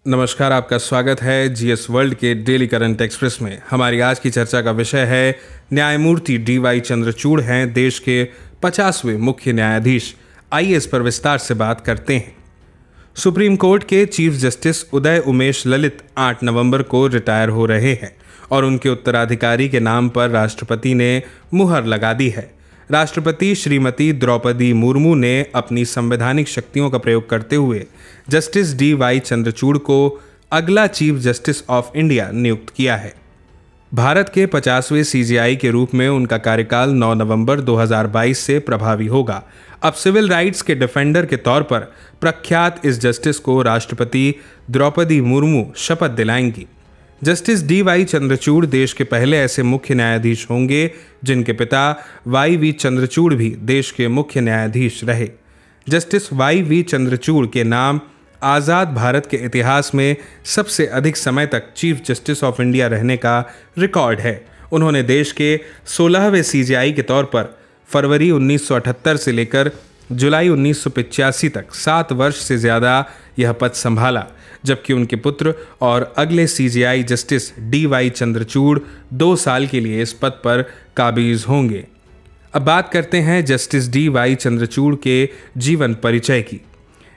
नमस्कार, आपका स्वागत है जीएस वर्ल्ड के डेली करंट एक्सप्रेस में। हमारी आज की चर्चा का विषय है न्यायमूर्ति DY चंद्रचूड़ हैं देश के 50वें मुख्य न्यायाधीश। आइए इस पर विस्तार से बात करते हैं। सुप्रीम कोर्ट के चीफ जस्टिस उदय उमेश ललित 8 नवंबर को रिटायर हो रहे हैं और उनके उत्तराधिकारी के नाम पर राष्ट्रपति ने मुहर लगा दी है। राष्ट्रपति श्रीमती द्रौपदी मुर्मू ने अपनी संवैधानिक शक्तियों का प्रयोग करते हुए जस्टिस DY चंद्रचूड़ को अगला चीफ जस्टिस ऑफ इंडिया नियुक्त किया है। भारत के 50वें CJI के रूप में उनका कार्यकाल 9 नवंबर 2022 से प्रभावी होगा। अब सिविल राइट्स के डिफेंडर के तौर पर प्रख्यात इस जस्टिस को राष्ट्रपति द्रौपदी मुर्मू शपथ दिलाएंगी। जस्टिस DY चंद्रचूड़ देश के पहले ऐसे मुख्य न्यायाधीश होंगे जिनके पिता YV चंद्रचूड़ भी देश के मुख्य न्यायाधीश रहे। जस्टिस YV चंद्रचूड़ के नाम आज़ाद भारत के इतिहास में सबसे अधिक समय तक चीफ जस्टिस ऑफ इंडिया रहने का रिकॉर्ड है। उन्होंने देश के 16वें CJI के तौर पर फरवरी 1978 से लेकर जुलाई 1985 तक 7 वर्ष से ज़्यादा यह पद संभाला, जबकि उनके पुत्र और अगले CJI जस्टिस DY चंद्रचूड़ 2 साल के लिए इस पद पर काबिज होंगे। अब बात करते हैं जस्टिस DY चंद्रचूड़ के जीवन परिचय की।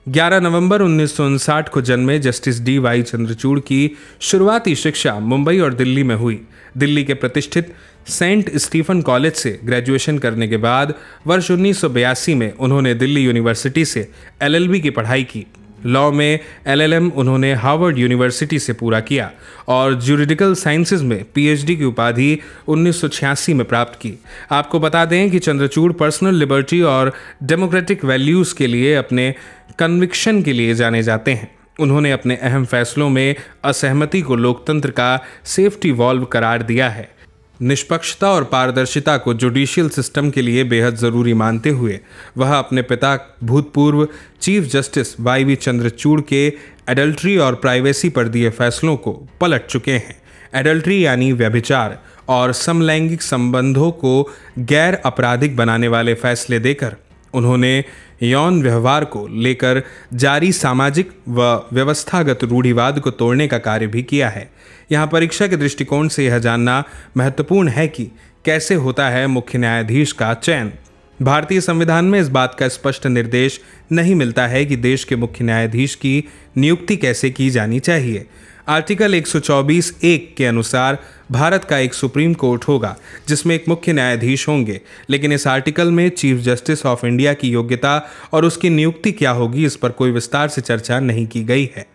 11 नवंबर 1959 को जन्मे जस्टिस DY चंद्रचूड़ की शुरुआती शिक्षा मुंबई और दिल्ली में हुई। दिल्ली के प्रतिष्ठित सेंट स्टीफन कॉलेज से ग्रेजुएशन करने के बाद वर्ष 1982 में उन्होंने दिल्ली यूनिवर्सिटी से LLB की पढ़ाई की। लॉ में LLM उन्होंने हार्वर्ड यूनिवर्सिटी से पूरा किया और ज्यूरिडिकल साइंसेज में PhD की उपाधि 1986 में प्राप्त की। आपको बता दें कि चंद्रचूड़ पर्सनल लिबर्टी और डेमोक्रेटिक वैल्यूज़ के लिए अपने कन्विक्शन के लिए जाने जाते हैं। उन्होंने अपने अहम फैसलों में असहमति को लोकतंत्र का सेफ्टी वॉल्व करार दिया है। निष्पक्षता और पारदर्शिता को जुडिशियल सिस्टम के लिए बेहद ज़रूरी मानते हुए वह अपने पिता भूतपूर्व चीफ जस्टिस YV चंद्रचूड़ के एडल्ट्री और प्राइवेसी पर दिए फैसलों को पलट चुके हैं। एडल्ट्री यानी व्यभिचार और समलैंगिक संबंधों को गैर आपराधिक बनाने वाले फैसले देकर उन्होंने यौन व्यवहार को लेकर जारी सामाजिक व व्यवस्थागत रूढ़िवाद को तोड़ने का कार्य भी किया है। यहाँ परीक्षा के दृष्टिकोण से यह जानना महत्वपूर्ण है कि कैसे होता है मुख्य न्यायाधीश का चयन। भारतीय संविधान में इस बात का स्पष्ट निर्देश नहीं मिलता है कि देश के मुख्य न्यायाधीश की नियुक्ति कैसे की जानी चाहिए। आर्टिकल 124(1) के अनुसार भारत का एक सुप्रीम कोर्ट होगा जिसमें एक मुख्य न्यायाधीश होंगे, लेकिन इस आर्टिकल में चीफ जस्टिस ऑफ इंडिया की योग्यता और उसकी नियुक्ति क्या होगी इस पर कोई विस्तार से चर्चा नहीं की गई है।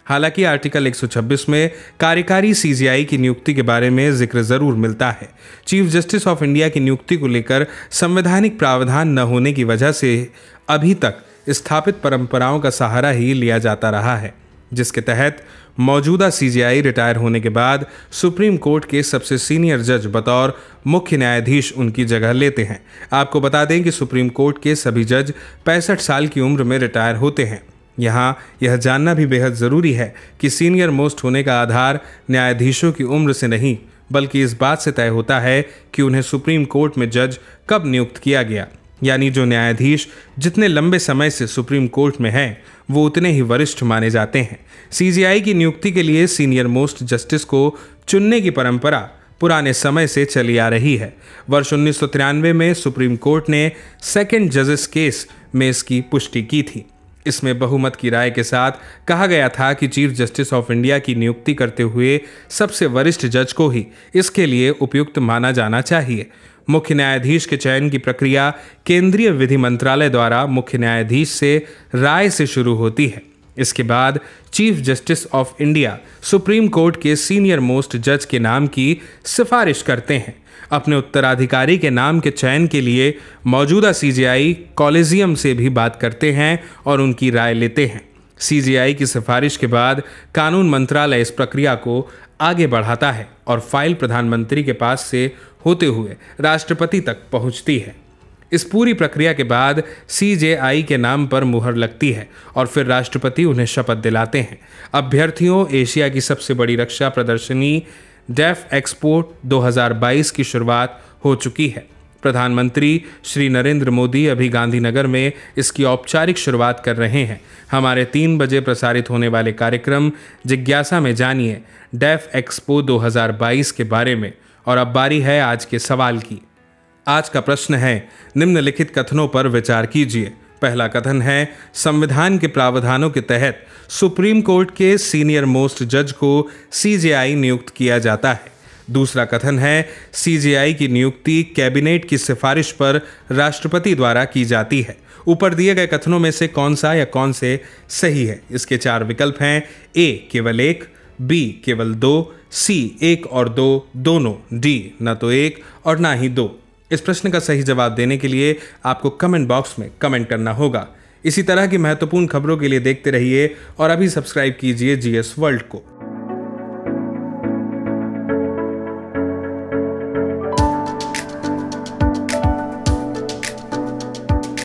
हालांकि आर्टिकल 126 में कार्यकारी CJI की नियुक्ति के बारे में जिक्र जरूर मिलता है। चीफ जस्टिस ऑफ इंडिया की नियुक्ति को लेकर संवैधानिक प्रावधान न होने की वजह से अभी तक स्थापित परंपराओं का सहारा ही लिया जाता रहा है, जिसके तहत मौजूदा CJI रिटायर होने के बाद सुप्रीम कोर्ट के सबसे सीनियर जज बतौर मुख्य न्यायाधीश उनकी जगह लेते हैं। आपको बता दें कि सुप्रीम कोर्ट के सभी जज 65 साल की उम्र में रिटायर होते हैं। यहाँ यह जानना भी बेहद ज़रूरी है कि सीनियर मोस्ट होने का आधार न्यायाधीशों की उम्र से नहीं बल्कि इस बात से तय होता है कि उन्हें सुप्रीम कोर्ट में जज कब नियुक्त किया गया। यानी जो न्यायाधीश जितने लंबे समय से सुप्रीम कोर्ट में हैं वो उतने ही वरिष्ठ माने जाते हैं। CJI की नियुक्ति के लिए सीनियर मोस्ट जस्टिस को चुनने की परंपरा पुराने समय से चली आ रही है। वर्ष 1993 में सुप्रीम कोर्ट ने सेकंड जजेस केस में इसकी पुष्टि की थी। इसमें बहुमत की राय के साथ कहा गया था कि चीफ जस्टिस ऑफ इंडिया की नियुक्ति करते हुए सबसे वरिष्ठ जज को ही इसके लिए उपयुक्त माना जाना चाहिए। मुख्य न्यायाधीश के चयन की प्रक्रिया केंद्रीय विधि मंत्रालय द्वारा मुख्य न्यायाधीश से राय से शुरू होती है। इसके बाद chief justice of India supreme court के सीनियर मोस्ट जज के नाम की सिफारिश करते हैं। अपने उत्तराधिकारी के नाम के चयन के लिए मौजूदा CJI कॉलेजियम से भी बात करते हैं और उनकी राय लेते हैं। CJI की सिफारिश के बाद कानून मंत्रालय इस प्रक्रिया को आगे बढ़ाता है और फाइल प्रधानमंत्री के पास से होते हुए राष्ट्रपति तक पहुंचती है। इस पूरी प्रक्रिया के बाद CJI के नाम पर मुहर लगती है और फिर राष्ट्रपति उन्हें शपथ दिलाते हैं। अभ्यर्थियों, एशिया की सबसे बड़ी रक्षा प्रदर्शनी डेफ एक्सपो 2022 की शुरुआत हो चुकी है। प्रधानमंत्री श्री नरेंद्र मोदी अभी गांधीनगर में इसकी औपचारिक शुरुआत कर रहे हैं। हमारे 3 बजे प्रसारित होने वाले कार्यक्रम जिज्ञासा में जानिए डेफ एक्सपो 2022 के बारे में। और अब बारी है आज के सवाल की। आज का प्रश्न है, निम्नलिखित कथनों पर विचार कीजिए। पहला कथन है, संविधान के प्रावधानों के तहत सुप्रीम कोर्ट के सीनियर मोस्ट जज को सीजेआई नियुक्त किया जाता है। दूसरा कथन है, सीजेआई की नियुक्ति कैबिनेट की सिफारिश पर राष्ट्रपति द्वारा की जाती है। ऊपर दिए गए कथनों में से कौन सा या कौन से सही है? इसके 4 विकल्प हैं। ए केवल 1, बी केवल 2, सी 1 और 2 दोनों, डी न तो 1 और ना ही 2। इस प्रश्न का सही जवाब देने के लिए आपको कमेंट बॉक्स में कमेंट करना होगा। इसी तरह की महत्वपूर्ण खबरों के लिए देखते रहिए और अभी सब्सक्राइब कीजिए जीएस वर्ल्ड को।